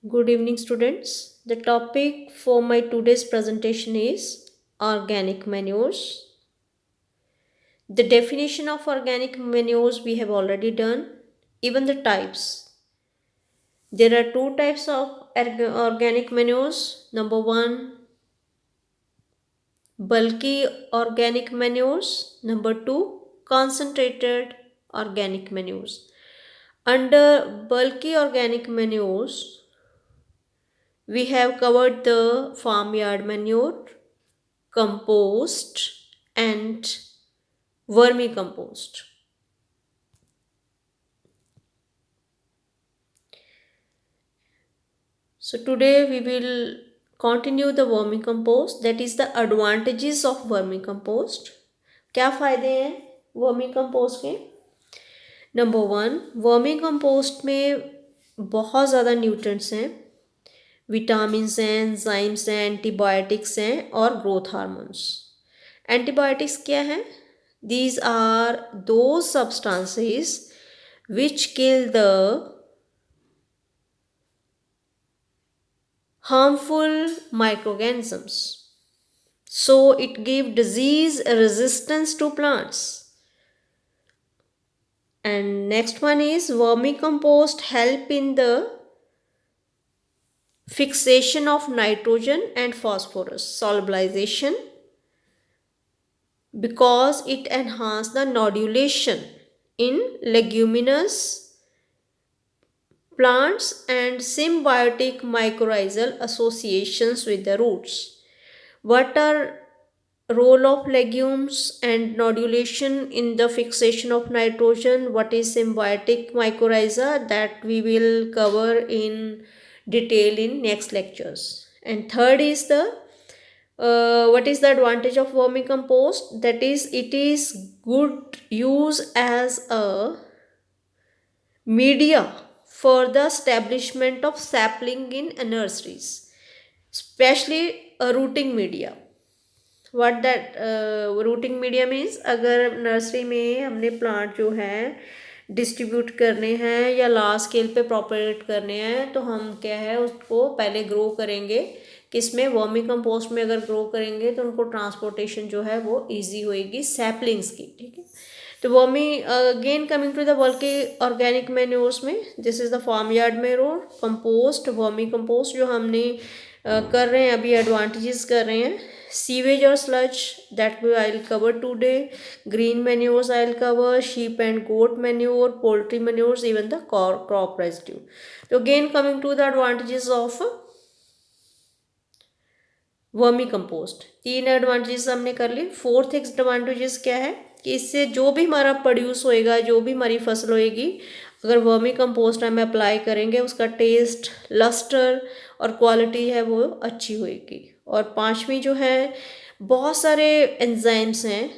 Good evening, students. The topic for my today's presentation is organic manures. The definition of organic manures we have already done, even the types. There are two types of organic manures. Number one, bulky organic manures. Number two, concentrated organic manures. Under bulky organic manures, we have covered the farmyard manure, compost, and vermicompost. So today we will continue the vermicompost, that is the advantages of vermicompost. क्या फ़ायदे हैं vermicompost के? Number one, vermicompost में बहुत ज़्यादा nutrients हैं, vitamins हैं, enzymes हैं, एंटीबायोटिक्स हैं और ग्रोथ हार्मोन्स. एंटीबायोटिक्स क्या है? These are those substances which kill the harmful microorganisms. So it gives disease resistance to plants. And next one is vermicompost help in the fixation of nitrogen and phosphorus solubilization because it enhances the nodulation in leguminous plants and symbiotic mycorrhizal associations with the roots. What are role of legumes and nodulation in the fixation of nitrogen? What is symbiotic mycorrhiza? That we will cover in detail in next lectures. And third is the what is the advantage of vermicompost? That is, it is good use as a media for the establishment of sapling in nurseries, especially a rooting media. What that rooting media means? अगर nursery में हमने plant जो है distribute करने हैं या large scale पे propagate करने हैं, तो हम क्या है उसको पहले ग्रो करेंगे किसमें? वर्मीकम्पोस्ट में अगर ग्रो करेंगे तो उनको ट्रांसपोर्टेशन जो है वो ईजी होएगी सैपलिंग्स की. ठीक है, तो vermi again coming to the बल्कि ऑर्गेनिक मैन्योर्स में, this is the farmyard manure, compost, vermicompost जो हमने कर रहे हैं अभी, एडवांटेजेस कर रहे हैं. सीवेज और sludge that we I will cover today. Green manures I will cover, sheep and goat manure, poultry manures, even the crop residue. तो again coming to the advantages of vermicompost. तीन advantages हमने कर ली. Fourth advantages क्या है कि इससे जो भी हमारा प्रोड्यूस होएगा, जो भी हमारी फसल होएगी, अगर वर्मी कंपोस्ट हम अप्लाई करेंगे उसका टेस्ट, लस्टर और क्वालिटी है वो अच्छी होएगी. और पांचवी जो है, बहुत सारे एंजाइम्स हैं,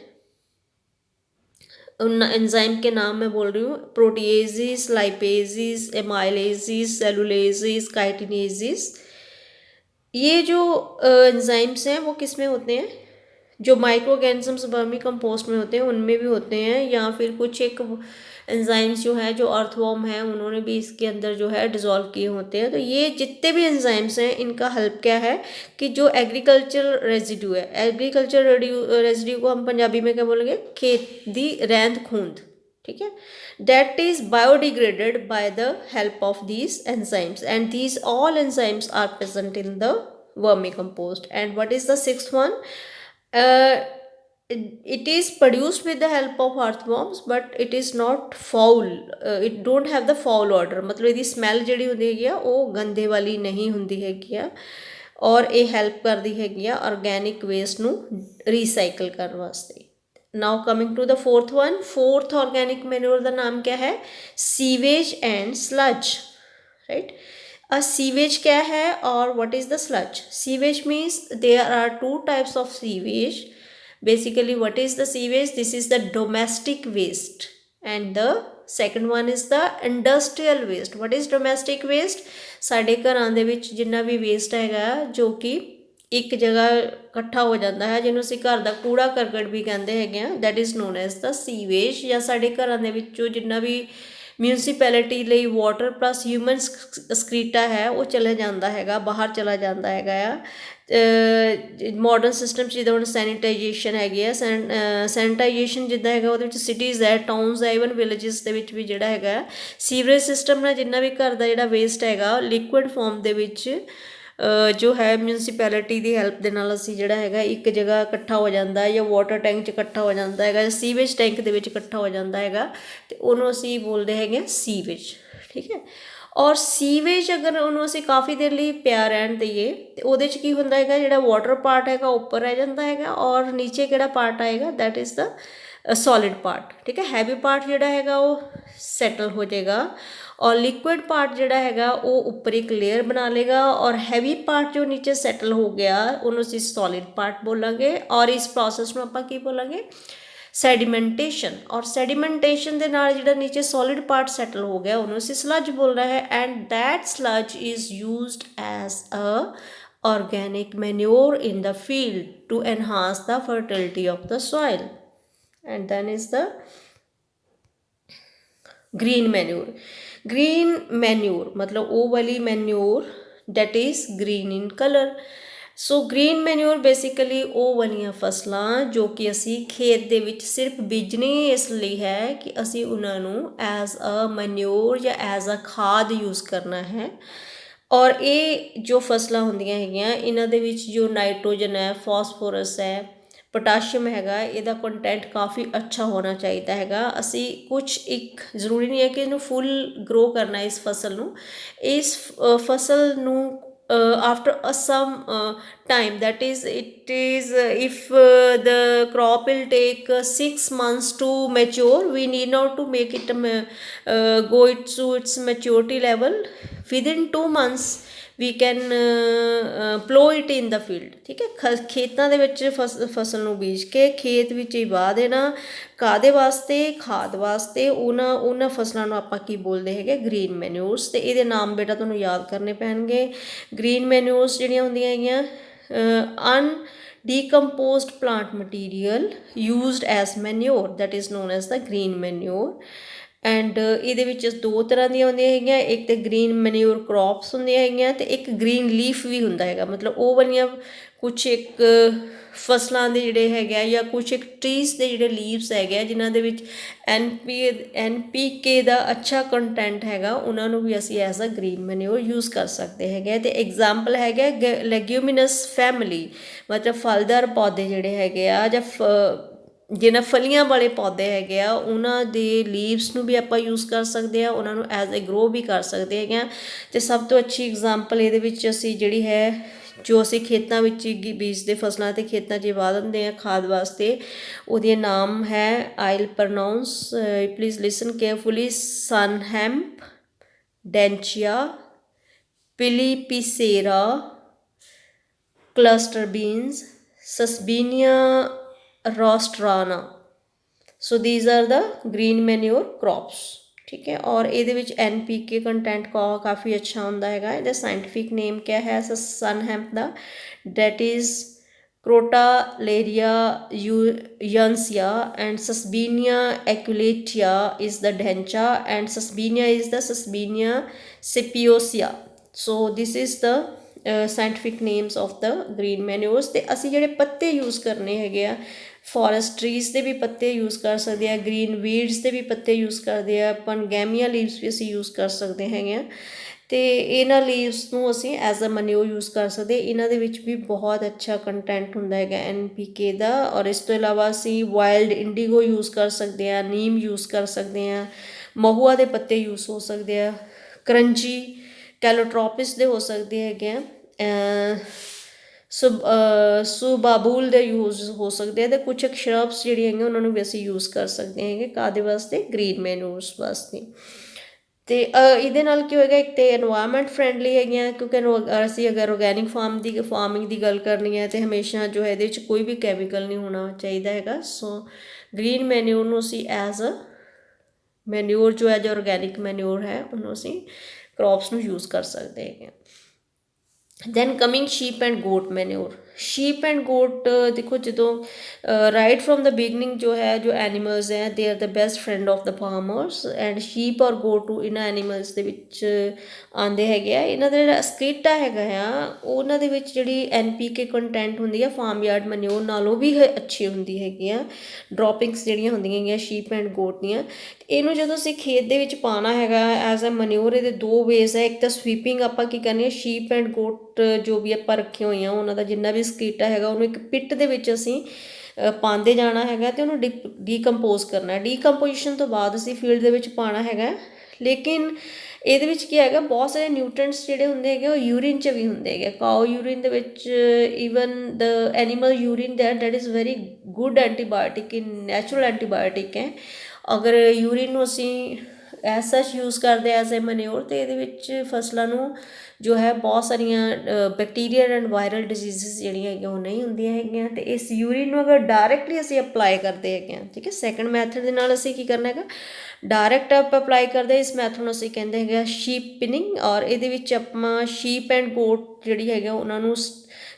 उन एंजाइम के नाम मैं बोल रही हूँ, प्रोटीएजिस, लाइपेजिस, एमाइलेजिस, सेलुलेजिस, काइटिनेजिस. ये जो एंजाइम्स हैं वो किस में होते हैं? जो माइक्रो ऑर्गेनिजम्स वर्मी कंपोस्ट में होते हैं उनमें भी होते हैं, या फिर कुछ एक एंजाइम्स जो हैं, जो अर्थवॉर्म हैं, उन्होंने भी इसके अंदर जो है डिज़ोल्व किए होते हैं. तो ये जितने भी एंजाइम्स हैं इनका हेल्प क्या है कि जो एग्रीकल्चर रेजिड्यू है, एग्रीकल्चर रेजिड्यू को हम पंजाबी में क्या बोलेंगे? खेती रैंद खूंद. ठीक है, that is biodegraded by the help of these enzymes, and these all enzymes are present in the vermicompost. And what is the sixth one? It is produced with the help of earthworms, but it is not foul. It don't have the foul odor. मतलब ਇਹਦੀ smell ਜਿਹੜੀ ਹੁੰਦੀ ਹੈ ਉਹ ਗੰਦੇ ਵਾਲੀ ਨਹੀਂ ਹੁੰਦੀ ਹੈਗੀ ਆ, ਔਰ ਇਹ ਹੈਲਪ ਕਰਦੀ ਹੈਗੀ ਆ ਆਰਗੈਨਿਕ ਵੇਸਟ ਨੂੰ ਰੀਸਾਈਕਲ ਕਰਨ ਵਾਸਤੇ. Now coming to the fourth one, fourth organic manure ਦਾ नाम क्या है? Sewage and sludge, right? A sewage क्या है और what is the sludge? Sewage means there are two types of sewage. Basically, what is the sewage? This is the domestic waste, and the second one is the industrial waste. What is domestic waste? ਸਾਡੇ ਘਰਾਂ ਦੇ ਵਿੱਚ ਜਿੰਨਾ ਵੀ waste ਹੈਗਾ ਜੋ ਕਿ ਇੱਕ ਜਗ੍ਹਾ ਇਕੱਠਾ ਹੋ ਜਾਂਦਾ ਹੈ, ਜਿਹਨੂੰ ਅਸੀਂ ਘਰ ਦਾ ਕੂੜਾ ਕਰਕਟ ਵੀ ਕਹਿੰਦੇ ਹੈਗੇ ਆ, that is non as the sewage. ਜਾਂ ਸਾਡੇ ਘਰਾਂ ਦੇ ਵਿੱਚੋਂ ਜਿੰਨਾ ਵੀ ਮਿਊਨਿਸਪੈਲਿਟੀ ਲਈ ਵਾਟਰ ਪਲੱਸ ਹਿਊਮਨ ਸਕਰੀਟਾ ਹੈ ਉਹ ਚਲਾ ਜਾਂਦਾ ਹੈਗਾ, ਬਾਹਰ ਚਲਾ ਜਾਂਦਾ ਹੈਗਾ ਆ। ਮਾਡਰਨ ਸਿਸਟਮ 'ਚ ਜਿੱਦਾਂ ਹੁਣ ਸੈਨੀਟਾਈਜੇਸ਼ਨ ਹੈਗੀ ਆ, ਸੈਨੀਟਾਈਜੇਸ਼ਨ ਜਿੱਦਾਂ ਹੈਗਾ ਉਹਦੇ ਵਿੱਚ ਸਿਟੀਜ਼ ਹੈ, ਟਾਊਨਸ ਹੈ, ਈਵਨ ਵਿਲੇਜਸ ਦੇ ਵਿੱਚ ਵੀ ਜਿਹੜਾ ਹੈਗਾ ਸੀਵਰੇਜ ਸਿਸਟਮ ਨਾਲ ਜਿੰਨਾ ਵੀ ਘਰ ਦਾ ਜਿਹੜਾ ਵੇਸਟ ਹੈਗਾ ਲਿਕੁਇਡ ਫਾਰਮ ਦੇ ਵਿੱਚ ਜੋ ਹੈ ਮਿਊਨਿਸਪੈਲਿਟੀ ਦੀ ਹੈਲਪ ਦੇ ਨਾਲ ਅਸੀਂ ਜਿਹੜਾ ਹੈਗਾ ਇੱਕ ਜਗ੍ਹਾ ਇਕੱਠਾ ਹੋ ਜਾਂਦਾ ਹੈ, ਜਾਂ ਵਾਟਰ ਟੈਂਕ 'ਚ ਇਕੱਠਾ ਹੋ ਜਾਂਦਾ ਹੈਗਾ, ਜਾਂ ਸੀਵੇਜ ਟੈਂਕ ਦੇ ਵਿੱਚ ਇਕੱਠਾ ਹੋ ਜਾਂਦਾ ਹੈਗਾ, ਅਤੇ ਉਹਨੂੰ ਅਸੀਂ ਬੋਲਦੇ ਹੈਗੇ ਸੀਵੇਜ। ਠੀਕ ਹੈ। ਔਰ ਸੀਵੇਜ ਅਗਰ ਉਹਨੂੰ ਅਸੀਂ ਕਾਫੀ ਦੇਰ ਲਈ ਪਿਆ ਰਹਿਣ ਦਈਏ ਤਾਂ ਉਹਦੇ 'ਚ ਕੀ ਹੁੰਦਾ ਹੈਗਾ, ਜਿਹੜਾ ਵਾਟਰ ਪਾਰਟ ਹੈਗਾ ਉੱਪਰ ਰਹਿ ਜਾਂਦਾ ਹੈਗਾ, ਔਰ ਨੀਚੇ ਕਿਹੜਾ ਪਾਰਟ ਆਏਗਾ, that is the solid part. ਠੀਕ ਹੈ। ਹੈਵੀ ਪਾਰਟ ਜਿਹੜਾ ਹੈਗਾ ਉਹ ਸੈਟਲ ਹੋ ਜਾਏਗਾ, ਔਰ ਲਿਕੁਇਡ ਪਾਰਟ ਜਿਹੜਾ ਹੈਗਾ ਉਹ ਉੱਪਰ ਇੱਕ ਲੇਅਰ ਬਣਾ ਲੇਗਾ, ਔਰ ਹੈਵੀ ਪਾਰਟ ਜੋ ਨੀਚੇ ਸੈਟਲ ਹੋ ਗਿਆ ਉਹਨੂੰ ਅਸੀਂ ਸੋਲਿਡ ਪਾਰਟ ਬੋਲਾਂਗੇ, ਔਰ ਇਸ ਪ੍ਰੋਸੈਸ ਨੂੰ ਆਪਾਂ ਕੀ ਬੋਲਾਂਗੇ, ਸੈਡੀਮੈਂਟੇਸ਼ਨ। ਔਰ ਸੈਡੀਮੈਂਟੇਸ਼ਨ ਦੇ ਨਾਲ ਜਿਹੜਾ ਨੀਚੇ ਸੋਲਿਡ ਪਾਰਟ ਸੈਟਲ ਹੋ ਗਿਆ ਉਹਨੂੰ ਅਸੀਂ ਸਲੱਜ ਬੋਲਣਾ ਹੈ, and that sludge is used as a organic manure in the field to enhance the fertility of the soil. And then is the green manure. Green manure मतलब वो वाली manure that is green in color. So green manure basically ਉਹ ਵਾਲੀਆਂ ਫਸਲਾਂ ਜੋ ਕਿ ਅਸੀਂ ਖੇਤ ਦੇ ਵਿੱਚ ਸਿਰਫ ਬੀਜਣੀ ਇਸ ਲਈ ਹੈ ਕਿ ਅਸੀਂ ਉਹਨਾਂ ਨੂੰ ਐਜ਼ ਅ ਮੈਨਿਊਰ ਜਾਂ ਐਜ਼ ਅ ਖਾਦ ਯੂਜ਼ ਕਰਨਾ ਹੈ। ਔਰ ਇਹ ਜੋ ਫਸਲਾਂ ਹੁੰਦੀਆਂ ਹੈਗੀਆਂ ਇਹਨਾਂ ਦੇ ਵਿੱਚ ਜੋ ਨਾਈਟ੍ਰੋਜਨ ਹੈ, ਫਾਸਫੋਰਸ ਹੈ, ਪੋਟਾਸ਼ੀਅਮ ਹੈਗਾ, ਇਹਦਾ ਕੰਟੈਂਟ ਕਾਫੀ ਅੱਛਾ ਹੋਣਾ ਚਾਹੀਦਾ ਹੈਗਾ। ਅਸੀਂ ਕੁਛ ਇੱਕ ਜ਼ਰੂਰੀ ਨਹੀਂ ਹੈ ਕਿ ਇਹਨੂੰ ਫੁੱਲ ਗਰੋ ਕਰਨਾ ਇਸ ਫਸਲ ਨੂੰ, ਇਸ ਫਸਲ ਨੂੰ after some time, that is it is if the crop will take 6 months to mature, we need not to make it go to its maturity level. Within 2 months we can plow it in the field. ਠੀਕ ਹੈ। ਖੇਤਾਂ ਦੇ ਵਿੱਚ ਫਸਲ ਨੂੰ ਬੀਜ ਕੇ ਖੇਤ ਵਿੱਚ ਹੀ ਵਾਹ ਦੇਣਾ, ਕਾਹਦੇ ਵਾਸਤੇ, ਖਾਦ ਵਾਸਤੇ। ਉਹਨਾਂ ਫਸਲਾਂ ਨੂੰ ਆਪਾਂ ਕੀ ਬੋਲਦੇ ਹੈਗੇ, ਗ੍ਰੀਨ ਮੈਨਿਊਰਸ। ਅਤੇ ਇਹਦੇ ਨਾਮ ਬੇਟਾ ਤੁਹਾਨੂੰ ਯਾਦ ਕਰਨੇ ਪੈਣਗੇ। ਗ੍ਰੀਨ ਮੈਨਿਊਰਸ ਜਿਹੜੀਆਂ ਹੁੰਦੀਆਂ ਹੈਗੀਆਂ undecomposed plant material used as manure, that is known as the green manure. And ਇਹਦੇ ਵਿੱਚ 2 ਤਰ੍ਹਾਂ ਦੀਆਂ ਹੁੰਦੀਆਂ ਹੈਗੀਆਂ, ਇੱਕ ਤਾਂ ਗ੍ਰੀਨ ਮੈਨਿਊਰ ਕ੍ਰੌਪਸ ਹੁੰਦੀਆਂ ਹੈਗੀਆਂ ਅਤੇ ਇੱਕ ਗ੍ਰੀਨ ਲੀਫ ਵੀ ਹੁੰਦਾ ਹੈਗਾ। ਮਤਲਬ ਉਹ ਵਾਲੀਆਂ ਕੁਛ ਇੱਕ ਫਸਲਾਂ ਦੇ ਜਿਹੜੇ ਹੈਗੇ ਆ ਜਾਂ ਕੁਛ ਇੱਕ ਟਰੀਜ਼ ਦੇ ਜਿਹੜੇ ਲੀਵਸ ਹੈਗੇ ਆ ਜਿਨ੍ਹਾਂ ਦੇ ਵਿੱਚ NPK ਦਾ ਅੱਛਾ ਕੰਟੈਂਟ ਹੈਗਾ, ਉਹਨਾਂ ਨੂੰ ਵੀ ਅਸੀਂ ਐਜ਼ ਅ ਗ੍ਰੀਨ ਮੈਨਿਊਰ ਯੂਜ਼ ਕਰ ਸਕਦੇ ਹੈਗੇ। ਅਤੇ ਐਗਜ਼ਾਮਪਲ ਹੈਗਾ ਲੈਗਿਊਮੀਨਸ ਫੈਮਿਲੀ, ਮਤਲਬ ਫਲਦਾਰ ਪੌਦੇ ਜਿਹੜੇ ਹੈਗੇ ਆ ਜਾਂ ਜਿਹਨਾਂ ਫਲੀਆਂ ਵਾਲੇ ਪੌਦੇ ਹੈਗੇ ਆ ਉਹਨਾਂ ਦੇ ਲੀਵਸ ਨੂੰ ਵੀ ਆਪਾਂ ਯੂਜ਼ ਕਰ ਸਕਦੇ ਹਾਂ, ਉਹਨਾਂ ਨੂੰ ਐਜ਼ ਏ ਗਰੋ ਵੀ ਕਰ ਸਕਦੇ ਹੈਗੇ ਆ। ਅਤੇ ਸਭ ਤੋਂ ਅੱਛੀ ਐਗਜ਼ਾਮਪਲ ਇਹਦੇ ਵਿੱਚ ਅਸੀਂ ਜਿਹੜੀ ਹੈ ਜੋ ਅਸੀਂ ਖੇਤਾਂ ਵਿੱਚ ਬੀਜਦੇ ਫਸਲਾਂ ਅਤੇ ਖੇਤਾਂ 'ਚ ਵਾ ਦਿੰਦੇ ਹਾਂ ਖਾਦ ਵਾਸਤੇ, ਉਹਦੇ ਨਾਮ ਹੈ, I'll pronounce, please listen carefully, sun hemp, dhaincha, pillipesara, cluster beans, sesbania rostrata. So these are the green manure crops. ਠੀਕ ਹੈ। ਔਰ ਇਹਦੇ ਵਿੱਚ NPK ਕੰਟੈਂਟ ਕਾਫੀ ਅੱਛਾ ਹੁੰਦਾ ਹੈਗਾ। ਇਹਦਾ ਸਾਇੰਟੀਫਿਕ ਨੇਮ ਕਿਆ ਹੈ ਸਨ ਹੈਂਪ ਦਾ, that is Crotalaria yuansia, and Susbenia aculeata is the dencha, and Susbenia is the Susbenia sapiosea. So this is the scientific names of the green manures. ਅਤੇ ਅਸੀਂ ਜਿਹੜੇ ਪੱਤੇ ਯੂਜ਼ ਕਰਨੇ ਹੈਗੇ ਆ, ਫੋਰੈਸਟ ਟਰੀਜ਼ ਦੇ ਵੀ ਪੱਤੇ ਯੂਜ਼ ਕਰ ਸਕਦੇ ਆ, ਗ੍ਰੀਨ ਵੀਡਸ ਦੇ ਵੀ ਪੱਤੇ ਯੂਜ਼ ਕਰਦੇ ਆ, ਪਨਗੈਮੀਆ ਲੀਵਸ ਵੀ ਅਸੀਂ ਯੂਜ਼ ਕਰ ਸਕਦੇ ਹੈਗੇ ਆ। ਅਤੇ ਇਹਨਾਂ ਲੀਵਸ ਨੂੰ ਅਸੀਂ ਐਜ਼ ਅ ਮੈਨਿਊਰ ਯੂਜ਼ ਕਰ ਸਕਦੇ। ਇਹਨਾਂ ਦੇ ਵਿੱਚ ਵੀ ਬਹੁਤ ਅੱਛਾ ਕੰਟੈਂਟ ਹੁੰਦਾ ਹੈਗਾ NPK ਦਾ। ਔਰ ਇਸ ਤੋਂ ਇਲਾਵਾ ਅਸੀਂ ਵਾਈਲਡ ਇੰਡੀਗੋ ਯੂਜ਼ ਕਰ ਸਕਦੇ ਹਾਂ, ਨੀਮ ਯੂਜ਼ ਕਰ ਸਕਦੇ ਹਾਂ, ਮਹੂਆ ਦੇ ਪੱਤੇ ਯੂਜ਼ ਹੋ ਸਕਦੇ ਆ, ਕਰੰਜੀ ਕੈਲੋਟ੍ਰੋਪਿਸ ਦੇ ਹੋ ਸਕਦੇ ਹੈਗੇ ਆ, ਸੁਬਾਬੂਲ ਦੇ ਯੂਜ਼ ਹੋ ਸਕਦੇ ਆ। ਅਤੇ ਕੁਛ ਇੱਕ ਸ਼ਰਬਸ ਜਿਹੜੀਆਂ ਹੈਗੀਆਂ ਉਹਨਾਂ ਨੂੰ ਵੀ ਅਸੀਂ ਯੂਜ਼ ਕਰ ਸਕਦੇ ਹੈਗੇ ਕਾਹਦੇ ਵਾਸਤੇ, ਗ੍ਰੀਨ ਮੈਨਿਊਰਸ ਵਾਸਤੇ। ਅਤੇ ਇਹਦੇ ਨਾਲ ਕੀ ਹੋਏਗਾ, ਇੱਕ ਤਾਂ ਇਨਵਾਇਰਮੈਂਟ ਫਰੈਂਡਲੀ ਹੈਗੀਆਂ ਕਿਉਂਕਿ ਅਸੀਂ ਅਗਰ ਔਰਗੈਨਿਕ ਫਾਰਮਿੰਗ ਦੀ ਗੱਲ ਕਰਨੀ ਹੈ ਅਤੇ ਹਮੇਸ਼ਾ ਜੋ ਹੈ ਇਹਦੇ ਵਿੱਚ ਕੋਈ ਵੀ ਕੈਮੀਕਲ ਨਹੀਂ ਹੋਣਾ ਚਾਹੀਦਾ ਹੈਗਾ। ਸੋ ਗ੍ਰੀਨ ਮੈਨਿਊਰ ਨੂੰ ਅਸੀਂ ਐਜ਼ ਅ ਮੈਨਿਊਰ ਜੋ ਹੈ ਜੋ ਔਰਗੈਨਿਕ ਮੈਨਿਊਰ ਹੈ ਉਹਨੂੰ ਅਸੀਂ ਕ੍ਰੌਪਸ ਨੂੰ ਯੂਜ਼ ਕਰ ਸਕਦੇ ਹੈਗੇ। Then coming sheep and goat manure. Sheep and goat देखो जो राइट फ्रॉम द बिगनिंग जो है जो एनिमल्स हैं they are the best friend of the farmers and sheep ਔਰ ਗੋਟ ਇਹਨਾਂ ਐਨੀਮਲਸ ਦੇ ਵਿੱਚ ਆਉਂਦੇ ਹੈਗੇ ਆ। ਇਹਨਾਂ ਦਾ ਜਿਹੜਾ ਸਕੀਟਾ ਹੈਗਾ ਆ ਉਹਨਾਂ ਦੇ ਵਿੱਚ ਜਿਹੜੀ NPK ਕੰਟੈਂਟ ਹੁੰਦੀ ਆ ਫਾਰਮ ਯਾਰਡ ਮਨਿਓਰ ਨਾਲੋਂ ਵੀ ਅੱਛੀ ਹੁੰਦੀ ਹੈਗੀ ਆ। ਡ੍ਰੌਪਿੰਗਸ ਜਿਹੜੀਆਂ ਹੁੰਦੀਆਂ ਹੈਗੀਆਂ ਸ਼ੀਪ ਐਂਡ ਗੋਟ ਦੀਆਂ, ਇਹਨੂੰ ਜਦੋਂ ਅਸੀਂ ਖੇਤ ਦੇ ਵਿੱਚ ਪਾਉਣਾ ਹੈਗਾ ਐਜ਼ ਅ ਮਨਿਓਰ, ਇਹਦੇ ਦੋ ਵੇਜ਼ ਹੈ। ਇੱਕ ਤਾਂ ਸਵੀਪਿੰਗ ਆਪਾਂ ਕੀ ਕਰਨੀ ਹੈ, ਸ਼ੀਪ ਐਂਡ ਗੋਟ ਜੋ ਵੀ ਆਪਾਂ ਰੱਖੀਆਂ ਹੋਈਆਂ ਉਹਨਾਂ ਦਾ ਜਿੰਨਾ ਵੀ ਸਕੀਟਾ ਹੈਗਾ ਉਹਨੂੰ ਇੱਕ ਪਿੱਟ ਦੇ ਵਿੱਚ ਅਸੀਂ ਪਾਉਂਦੇ ਜਾਣਾ ਹੈਗਾ ਅਤੇ ਉਹਨੂੰ ਡੀਕੰਪੋਜ਼ ਕਰਨਾ। ਡੀਕੰਪੋਜੀਸ਼ਨ ਤੋਂ ਬਾਅਦ ਅਸੀਂ ਫੀਲਡ ਦੇ ਵਿੱਚ ਪਾਉਣਾ ਹੈਗਾ। ਲੇਕਿਨ ਇਹਦੇ ਵਿੱਚ ਕੀ ਹੈਗਾ, ਬਹੁਤ ਸਾਰੇ ਨਿਊਟਰੈਂਟਸ ਜਿਹੜੇ ਹੁੰਦੇ ਹੈਗੇ ਉਹ ਯੂਰਿਨ 'ਚ ਵੀ ਹੁੰਦੇ ਹੈਗੇ। ਕਾਓ ਯੂਰਿਨ ਦੇ ਵਿੱਚ even the animal urine that is very good antibiotic, in natural antibiotic ਹੈ। ਅਗਰ ਯੂਰਿਨ ਨੂੰ ਅਸੀਂ ਐਜ਼ ਸੱਚ ਯੂਜ਼ ਕਰਦੇ ਐਜ਼ ਏ ਮਨਿਓਰ ਅਤੇ ਇਹਦੇ ਵਿੱਚ ਫਸਲਾਂ ਨੂੰ ਜੋ ਹੈ ਬਹੁਤ ਸਾਰੀਆਂ ਬੈਕਟੀਰੀਅਲ ਐਂਡ ਵਾਇਰਲ ਡਿਜ਼ੀਜ਼ਸ ਜਿਹੜੀਆਂ ਹੈਗੀਆਂ ਉਹ ਨਹੀਂ ਹੁੰਦੀਆਂ ਹੈਗੀਆਂ। ਅਤੇ ਇਸ ਯੂਰਿਨ ਨੂੰ ਅਗਰ ਡਾਇਰੈਕਟਲੀ ਅਸੀਂ ਅਪਲਾਈ ਕਰਦੇ ਹੈਗੇ ਹਾਂ, ਠੀਕ ਹੈ। ਸੈਕਿੰਡ ਮੈਥਡ ਦੇ ਨਾਲ ਅਸੀਂ ਕੀ ਕਰਨਾ ਹੈਗਾ, ਡਾਇਰੈਕਟ ਆਪਾਂ ਅਪਲਾਈ ਕਰਦੇ। ਇਸ ਮੈਥਡ ਨੂੰ ਅਸੀਂ ਕਹਿੰਦੇ ਹੈਗੇ ਸ਼ੀਪ ਪਿਨਿੰਗ, ਔਰ ਇਹਦੇ ਵਿੱਚ ਆਪਾਂ ਸ਼ੀਪ ਐਂਡ ਗੋਟ ਜਿਹੜੀ ਹੈਗਾ ਉਹਨਾਂ ਨੂੰ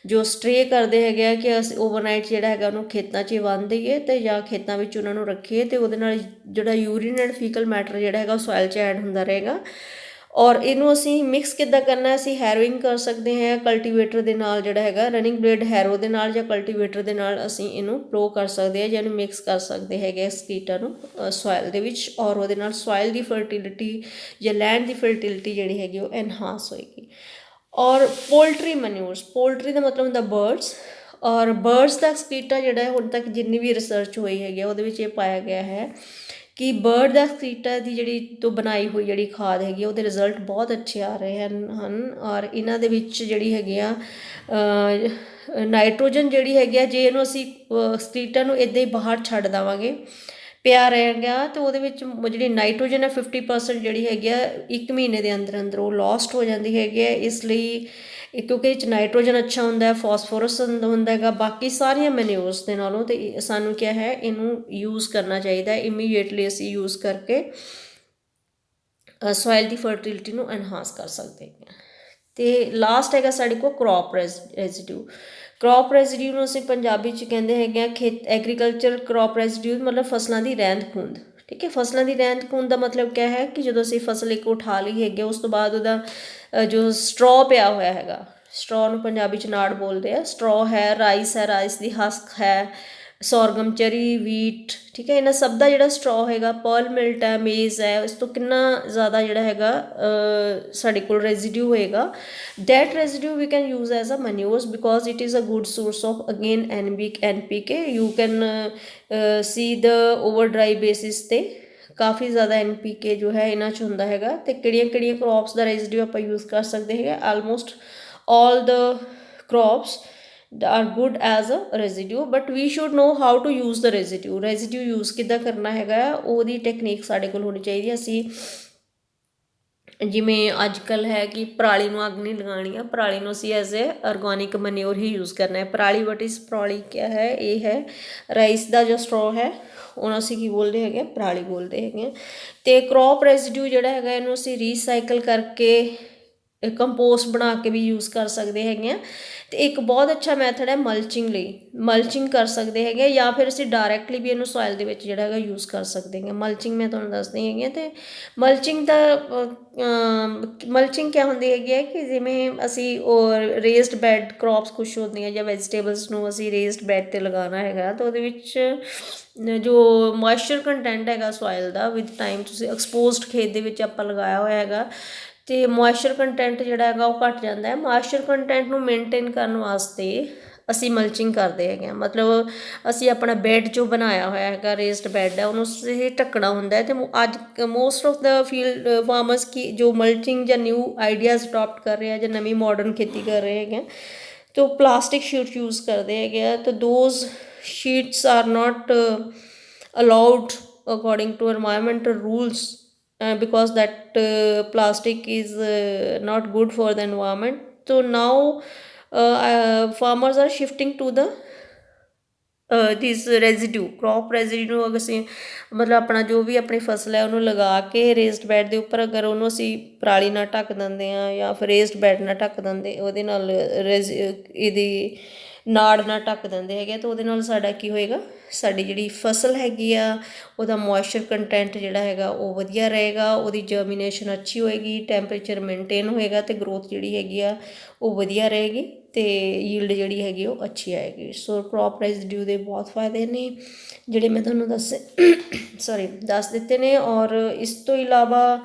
ਜੋ ਸਟਰੇ ਕਰਦੇ ਹੈਗੇ ਆ ਕਿ ਅਸੀਂ ਓਵਰਨਾਈਟ ਜਿਹੜਾ ਹੈਗਾ ਉਹਨੂੰ ਖੇਤਾਂ 'ਚ ਹੀ ਬੰਨ੍ਹ ਦਈਏ ਅਤੇ ਜਾਂ ਖੇਤਾਂ ਵਿੱਚ ਉਹਨਾਂ ਨੂੰ ਰੱਖੀਏ ਅਤੇ ਉਹਦੇ ਨਾਲ ਜਿਹੜਾ ਯੂਰਿਨ ਐਂਡ ਫੀਕਲ ਮੈਟਰ ਜਿਹੜਾ ਹੈਗਾ ਉਹ ਸੋਇਲ 'ਚ ਐਡ ਹੁੰਦਾ ਰਹੇਗਾ। ਔਰ ਇਹਨੂੰ ਅਸੀਂ ਮਿਕਸ ਕਿੱਦਾਂ ਕਰਨਾ, ਅਸੀਂ ਹੈਰੋਇੰਗ ਕਰ ਸਕਦੇ ਹਾਂ ਕਲਟੀਵੇਟਰ ਦੇ ਨਾਲ, ਜਿਹੜਾ ਹੈਗਾ ਰਨਿੰਗ ਬਲੇਡ ਹੈਰੋ ਦੇ ਨਾਲ ਜਾਂ ਕਲਟੀਵੇਟਰ ਦੇ ਨਾਲ ਅਸੀਂ ਇਹਨੂੰ ਪਲੋ ਕਰ ਸਕਦੇ ਹਾਂ ਜਾਂ ਇਹਨੂੰ ਮਿਕਸ ਕਰ ਸਕਦੇ ਹੈਗੇ ਸਕੀਟਾ ਨੂੰ ਸੋਇਲ ਦੇ ਵਿੱਚ, ਔਰ ਉਹਦੇ ਨਾਲ ਸੋਇਲ ਦੀ ਫਰਟੀਲਿਟੀ ਜਾਂ ਲੈਂਡ ਦੀ ਫਰਟੀਲਿਟੀ ਜਿਹੜੀ ਹੈਗੀ ਉਹ ਐਨਹਾਂਸ ਹੋਏਗੀ। ਔਰ ਪੋਲਟਰੀ ਮਨਿਊਰਸ, ਪੋਲਟਰੀ ਦਾ ਮਤਲਬ ਹੁੰਦਾ ਬਰਡਸ, ਔਰ ਬਰਡਸ ਦਾ ਸਕੀਟਾ ਜਿਹੜਾ ਹੁਣ ਤੱਕ ਜਿੰਨੀ ਵੀ ਰਿਸਰਚ ਹੋਈ ਹੈਗੀ ਉਹਦੇ ਵਿੱਚ ਇਹ ਪਾਇਆ ਗਿਆ ਹੈ ਕਿ ਬਰਡ ਦਾ ਸਕੀਟਾ ਦੀ ਜਿਹੜੀ ਤੋਂ ਬਣਾਈ ਹੋਈ ਜਿਹੜੀ ਖਾਦ ਹੈਗੀ ਉਹਦੇ ਰਿਜ਼ਲਟ ਬਹੁਤ ਅੱਛੇ ਆ ਰਹੇ ਹਨ। ਔਰ ਇਹਨਾਂ ਦੇ ਵਿੱਚ ਜਿਹੜੀ ਹੈਗੀ ਆ ਨਾਈਟ੍ਰੋਜਨ ਜਿਹੜੀ ਹੈਗੀ ਆ, ਜੇ ਇਹਨੂੰ ਅਸੀਂ ਸਕੀਟਾ ਨੂੰ ਇੱਦਾਂ ਹੀ ਬਾਹਰ ਛੱਡ ਦੇਵਾਂਗੇ ਪਿਆ ਰਹੇਗਾ ਤਾਂ ਉਹਦੇ ਵਿੱਚ ਜਿਹੜੀ ਨਾਈਟ੍ਰੋਜਨ ਹੈ 50% ਜਿਹੜੀ ਹੈਗੀ ਆ 1 ਮਹੀਨੇ ਦੇ ਅੰਦਰ ਅੰਦਰ ਉਹ ਲੋਸਟ ਹੋ ਜਾਂਦੀ ਹੈਗੀ ਹੈ। ਇਸ ਲਈ ਕਿਉਂਕਿ ਇਹ 'ਚ ਨਾਈਟ੍ਰੋਜਨ ਅੱਛਾ ਹੁੰਦਾ ਹੈ, ਫੋਸਫੋਰਸ ਹੁੰਦਾ ਹੈਗਾ ਬਾਕੀ ਸਾਰੀਆਂ ਮੈਨਿਊਰਸ ਦੇ ਨਾਲੋਂ, ਅਤੇ ਸਾਨੂੰ ਕਿਆ ਹੈ ਇਹਨੂੰ ਯੂਜ਼ ਕਰਨਾ ਚਾਹੀਦਾ। ਇਮੀਡੀਏਟਲੀ ਅਸੀਂ ਯੂਜ਼ ਕਰਕੇ ਸੋਇਲ ਦੀ ਫਰਟੀਲਿਟੀ ਨੂੰ ਐਨਹਾਂਸ ਕਰ ਸਕਦੇ ਹਾਂ। ਅਤੇ ਲਾਸਟ ਹੈਗਾ ਸਾਡੇ ਕੋਲ ਕ੍ਰੌਪ ਰੈਜ਼ੀਡਿਊ। ਕ੍ਰੌਪ ਰੈਜ਼ੀਡਿਊ ਨੂੰ ਅਸੀਂ ਪੰਜਾਬੀ 'ਚ ਕਹਿੰਦੇ ਹੈਗੇ ਆ ਐਗਰੀਕਲਚਰ ਕ੍ਰੌਪ ਰੈਜ਼ੀਡਿਊ, ਮਤਲਬ ਫਸਲਾਂ ਦੀ ਰਹਿੰਦ ਖੂੰਹਦ, ਠੀਕ ਹੈ। ਫਸਲਾਂ ਦੀ ਰਹਿੰਦ ਖੂੰਹਦ ਦਾ ਮਤਲਬ ਕਿਆ ਹੈ ਕਿ ਜਦੋਂ ਅਸੀਂ ਫਸਲ ਇੱਕ ਉਠਾ ਲਈ ਹੈਗੀ ਉਸ ਤੋਂ ਬਾਅਦ ਉਹਦਾ ਜੋ ਸਟਰੋ ਪਿਆ ਹੋਇਆ ਹੈਗਾ, ਸਟਰੋ ਨੂੰ ਪੰਜਾਬੀ 'ਚ ਨਾੜ ਬੋਲਦੇ ਆ, ਸਟਰੋ ਹੈ, ਰਾਈਸ ਹੈ, ਰਾਈਸ ਦੀ ਹਸਕ ਹੈ, ਸੋਰਗਮ, ਚਰੀ, ਵੀਟ, ਠੀਕ ਹੈ। ਇਹਨਾਂ ਸਭ ਦਾ ਜਿਹੜਾ ਸਟਰੋ ਹੈਗਾ, ਪਰਲ ਮਿਲਟ ਹੈ, ਮੇਜ਼ ਹੈ, ਇਸ ਤੋਂ ਕਿੰਨਾ ਜ਼ਿਆਦਾ ਜਿਹੜਾ ਹੈਗਾ ਸਾਡੇ ਕੋਲ ਰੈਜ਼ੀਡਿਊ ਹੋਏਗਾ। That residue we can use as a manures because it is a good source of again NPK। You can see the oven dry basis 'ਤੇ ਕਾਫੀ ਜ਼ਿਆਦਾ NPK ਜੋ ਹੈ ਇਹਨਾਂ 'ਚ ਹੁੰਦਾ ਹੈਗਾ। ਅਤੇ ਕਿਹੜੀਆਂ ਕਿਹੜੀਆਂ ਕ੍ਰੌਪਸ ਦਾ ਰੈਜ਼ੀਡਿਊ ਆਪਾਂ ਯੂਜ਼ ਕਰ ਸਕਦੇ ਹੈਗੇ, almost all the crops are good as a residue, but we should know how to use the residue use ਕਿੱਦਾਂ ਕਰਨਾ ਹੈਗਾ, ਉਹਦੀ ਟੈਕਨੀਕ ਸਾਡੇ ਕੋਲ ਹੋਣੀ ਚਾਹੀਦੀ ਹੈ। ਅਸੀਂ ਜਿਵੇਂ ਅੱਜ ਕੱਲ੍ਹ ਹੈ ਕਿ ਪਰਾਲੀ ਨੂੰ ਅੱਗ ਨਹੀਂ ਲਗਾਉਣੀ ਆ, ਪਰਾਲੀ ਨੂੰ ਅਸੀਂ ਐਜ਼ ਏ ਆਰਗੈਨਿਕ ਮਨਿਓਰ ਹੀ ਯੂਜ਼ ਕਰਨਾ ਹੈ। ਪਰਾਲੀ ਵਟ ਇਜ਼ ਪਰਾਲੀ ਕਿਆ ਹੈ, ਇਹ ਹੈ ਰਾਈਸ ਦਾ ਜੋ ਸਟਰੋ ਹੈ ਉਹਨੂੰ ਅਸੀਂ ਕੀ ਬੋਲਦੇ ਹੈਗੇ, ਪਰਾਲੀ ਬੋਲਦੇ ਹੈਗੇ। ਅਤੇ ਕ੍ਰੌਪ ਰੈਜ਼ੀਡਿਊ ਜਿਹੜਾ ਹੈਗਾ ਇਹਨੂੰ ਅਸੀਂ ਰੀਸਾਈਕਲ ਕਰਕੇ ਕੰਪੋਸਟ ਬਣਾ ਕੇ ਵੀ ਯੂਜ਼ ਕਰ ਸਕਦੇ ਹੈਗੇ ਹਾਂ। ਅਤੇ ਇੱਕ ਬਹੁਤ ਅੱਛਾ ਮੈਥਡ ਹੈ ਮਲਚਿੰਗ ਲਈ, ਮਲਚਿੰਗ ਕਰ ਸਕਦੇ ਹੈਗੇ, ਜਾਂ ਫਿਰ ਅਸੀਂ ਡਾਇਰੈਕਟਲੀ ਵੀ ਇਹਨੂੰ ਸੋਇਲ ਦੇ ਵਿੱਚ ਜਿਹੜਾ ਹੈਗਾ ਯੂਜ਼ ਕਰ ਸਕਦੇ ਹੈਗੇ। ਮਲਚਿੰਗ ਮੈਂ ਤੁਹਾਨੂੰ ਦੱਸਦੀ ਹੈਗੀ ਹਾਂ। ਅਤੇ ਮਲਚਿੰਗ ਦਾ ਮਲਚਿੰਗ ਕਿਆ ਹੁੰਦੀ ਹੈਗੀ ਹੈ ਕਿ ਜਿਵੇਂ ਅਸੀਂ ਰੇਜ਼ਡ ਬੈਡ ਕ੍ਰੌਪਸ ਕੁਛ ਹੁੰਦੀਆਂ ਜਾਂ ਵੈਜੀਟੇਬਲਸ ਨੂੰ ਅਸੀਂ ਰੇਜ਼ਡ ਬੈਡ 'ਤੇ ਲਗਾਉਣਾ ਹੈਗਾ, ਤਾਂ ਉਹਦੇ ਵਿੱਚ ਜੋ ਮੋਇਸਚਰ ਕੰਟੈਂਟ ਹੈਗਾ ਸੋਇਲ ਦਾ ਵਿਦ ਟਾਈਮ, ਤੁਸੀਂ ਐਕਸਪੋਜ਼ਡ ਖੇਤ ਦੇ ਵਿੱਚ ਆਪਾਂ ਲਗਾਇਆ ਹੋਇਆ ਹੈਗਾ ਅਤੇ ਮੋਇਸਚਰ ਕੰਟੈਂਟ ਜਿਹੜਾ ਹੈਗਾ ਉਹ ਘੱਟ ਜਾਂਦਾ ਹੈ। ਮੋਇਸਚਰ ਕੰਟੈਂਟ ਨੂੰ ਮੇਨਟੇਨ ਕਰਨ ਵਾਸਤੇ ਅਸੀਂ ਮਲਚਿੰਗ ਕਰਦੇ ਹੈਗੇ ਹਾਂ, ਮਤਲਬ ਅਸੀਂ ਆਪਣਾ ਬੈੱਡ ਜੋ ਬਣਾਇਆ ਹੋਇਆ ਹੈਗਾ ਰੇਜ਼ਡ ਬੈੱਡ ਹੈ ਉਹਨੂੰ ਅਸੀਂ ਢੱਕਣਾ ਹੁੰਦਾ ਹੈ। ਅਤੇ ਅੱਜ most of the field farmers ਕੀ ਜੋ ਮਲਚਿੰਗ ਜਾਂ ਨਿਊ ਆਈਡੀਆਜ਼ ਅਡੋਪਟ ਕਰ ਰਹੇ ਆ ਜਾਂ ਨਵੀਂ ਮਾਡਰਨ ਖੇਤੀ ਕਰ ਰਹੇ ਹੈਗੇ, ਅਤੇ ਉਹ ਪਲਾਸਟਿਕ ਸ਼ੀਟ ਯੂਜ਼ ਕਰਦੇ ਹੈਗੇ ਆ। ਅਤੇ those sheets are not allowed according to environmental rules because that plastic is not good for the environment. So now farmers are shifting to the this residue, crop residue ਨੂੰ ਅਗਰ ਅਸੀਂ ਮਤਲਬ ਆਪਣਾ ਜੋ ਵੀ ਆਪਣੀ ਫਸਲ ਹੈ ਉਹਨੂੰ ਲਗਾ ਕੇ ਰੇਜ਼ਡ ਬੈਡ ਦੇ ਉੱਪਰ ਅਗਰ ਉਹਨੂੰ ਅਸੀਂ ਪਰਾਲੀ ਨਾਲ ਢੱਕ ਦਿੰਦੇ ਹਾਂ ਜਾਂ ਫਿਰ ਰੇਜ਼ਡ ਬੈਡ ਨਾਲ ਢੱਕ ਦਿੰਦੇ, ਉਹਦੇ ਨਾਲ ਇਹਦੀ ਨਾੜ ਨਾਲ ਢੱਕ ਦਿੰਦੇ ਹੈਗੇ, ਤਾਂ ਉਹਦੇ ਨਾਲ ਸਾਡਾ ਕੀ ਹੋਏਗਾ, ਸਾਡੀ ਜਿਹੜੀ ਫਸਲ ਹੈਗੀ ਆ ਉਹਦਾ ਮੋਇਸਚਰ ਕੰਟੈਂਟ ਜਿਹੜਾ ਹੈਗਾ ਉਹ ਵਧੀਆ ਰਹੇਗਾ, ਉਹਦੀ ਜਰਮੀਨੇਸ਼ਨ ਅੱਛੀ ਹੋਏਗੀ, ਟੈਂਪਰੇਚਰ ਮੇਨਟੇਨ ਹੋਏਗਾ ਅਤੇ ਗਰੋਥ ਜਿਹੜੀ ਹੈਗੀ ਆ ਉਹ ਵਧੀਆ ਰਹੇਗੀ ਅਤੇ ਯੀਲਡ ਜਿਹੜੀ ਹੈਗੀ ਉਹ ਅੱਛੀ ਆਏਗੀ। ਸੋ ਕ੍ਰੌਪ ਰੈਜ਼ੀਡਿਊ ਦੇ ਬਹੁਤ ਫਾਇਦੇ ਨੇ ਜਿਹੜੇ ਮੈਂ ਤੁਹਾਨੂੰ ਦੱਸ ਦਿੱਤੇ ਨੇ। ਔਰ ਇਸ ਤੋਂ ਇਲਾਵਾ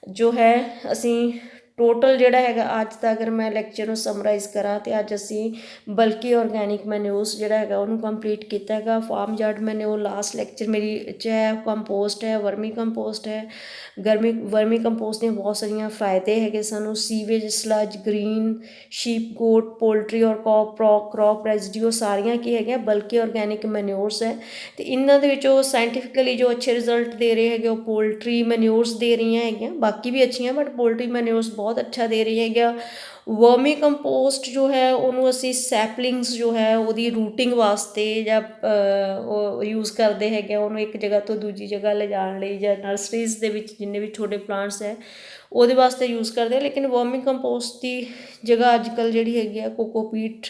ਜੋ ਹੈ ਅਸੀਂ ਟੋਟਲ ਜਿਹੜਾ ਹੈਗਾ ਅੱਜ ਦਾ ਅਗਰ ਮੈਂ ਲੈਕਚਰ ਨੂੰ ਸਮਰਾਈਜ਼ ਕਰਾਂ ਤਾਂ ਅੱਜ ਅਸੀਂ ਬਲਕੀ ਔਰਗੈਨਿਕ ਮੈਨਿਊਰਸ ਜਿਹੜਾ ਹੈਗਾ ਉਹਨੂੰ ਕੰਪਲੀਟ ਕੀਤਾ ਹੈਗਾ। Farmyard manure last lecture ਮੇਰੀ 'ਚ ਹੈ, ਕੰਪੋਸਟ ਹੈ, ਵਰਮੀ ਕੰਪੋਸਟ ਹੈ। ਵਰਮੀ ਕੰਪੋਸਟ ਦੀਆਂ ਬਹੁਤ ਸਾਰੀਆਂ ਫਾਇਦੇ ਹੈਗੇ ਸਾਨੂੰ, sewage, sludge, green, sheep goat, poultry ਔਰ ਕ੍ਰੌਪ ਰੈਜ਼ੀਡਿਊ ਸਾਰੀਆਂ ਕੀ ਹੈਗੀਆਂ ਬਲਕੀ ਔਰਗੈਨਿਕ ਮੈਨਿਊਰਸ ਹੈ। ਅਤੇ ਇਹਨਾਂ ਦੇ ਵਿੱਚੋਂ ਸਾਇੰਟੀਫਿਕਲੀ ਜੋ ਅੱਛੇ ਰਿਜ਼ਲਟ ਦੇ ਰਹੇ ਹੈਗੇ ਉਹ ਪੋਲਟਰੀ ਮੈਨਿਊਰਸ ਦੇ ਰਹੀਆਂ ਹੈਗੀਆਂ, ਬਾਕੀ ਵੀ ਅੱਛੀਆਂ ਬਟ ਪੋਲਟਰੀ ਮੈਨਿਊਰਸ ਬਹੁਤ ਅੱਛਾ ਦੇ ਰਹੀ ਹੈਗਾ। ਵਰਮੀ ਕੰਪੋਸਟ ਜੋ ਹੈ ਉਹਨੂੰ ਅਸੀਂ ਸੈਪਲਿੰਗਸ ਜੋ ਹੈ ਉਹਦੀ ਰੂਟਿੰਗ ਵਾਸਤੇ ਜਾਂ ਉਹ ਯੂਜ਼ ਕਰਦੇ ਹੈਗੇ, ਉਹਨੂੰ ਇੱਕ ਜਗ੍ਹਾ ਤੋਂ ਦੂਜੀ ਜਗ੍ਹਾ ਲਿਜਾਣ ਲਈ ਜਾਂ ਨਰਸਰੀਜ਼ ਦੇ ਵਿੱਚ ਜਿੰਨੇ ਵੀ ਛੋਟੇ ਪਲਾਂਟਸ ਹੈ ਉਹਦੇ ਵਾਸਤੇ ਯੂਜ਼ ਕਰਦੇ। ਲੇਕਿਨ ਵਰਮੀ ਕੰਪੋਸਟ ਦੀ ਜਗ੍ਹਾ ਅੱਜ ਕੱਲ੍ਹ ਜਿਹੜੀ ਹੈਗੀ ਆ cocopeat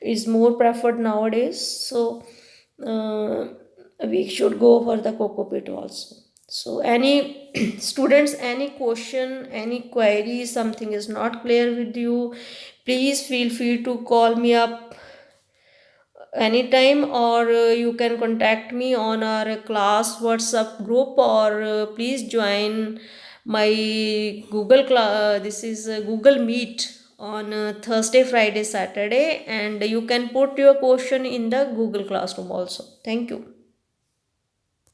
is more preferred nowadays, so we should go for the cocoa also. So any students, any question, any query, something is not clear with you, please feel free to call me up anytime, or you can contact me on our class WhatsApp group, or please join my this is Google Meet on Thursday, Friday, Saturday, and you can put your question in the Google Classroom also. Thank you.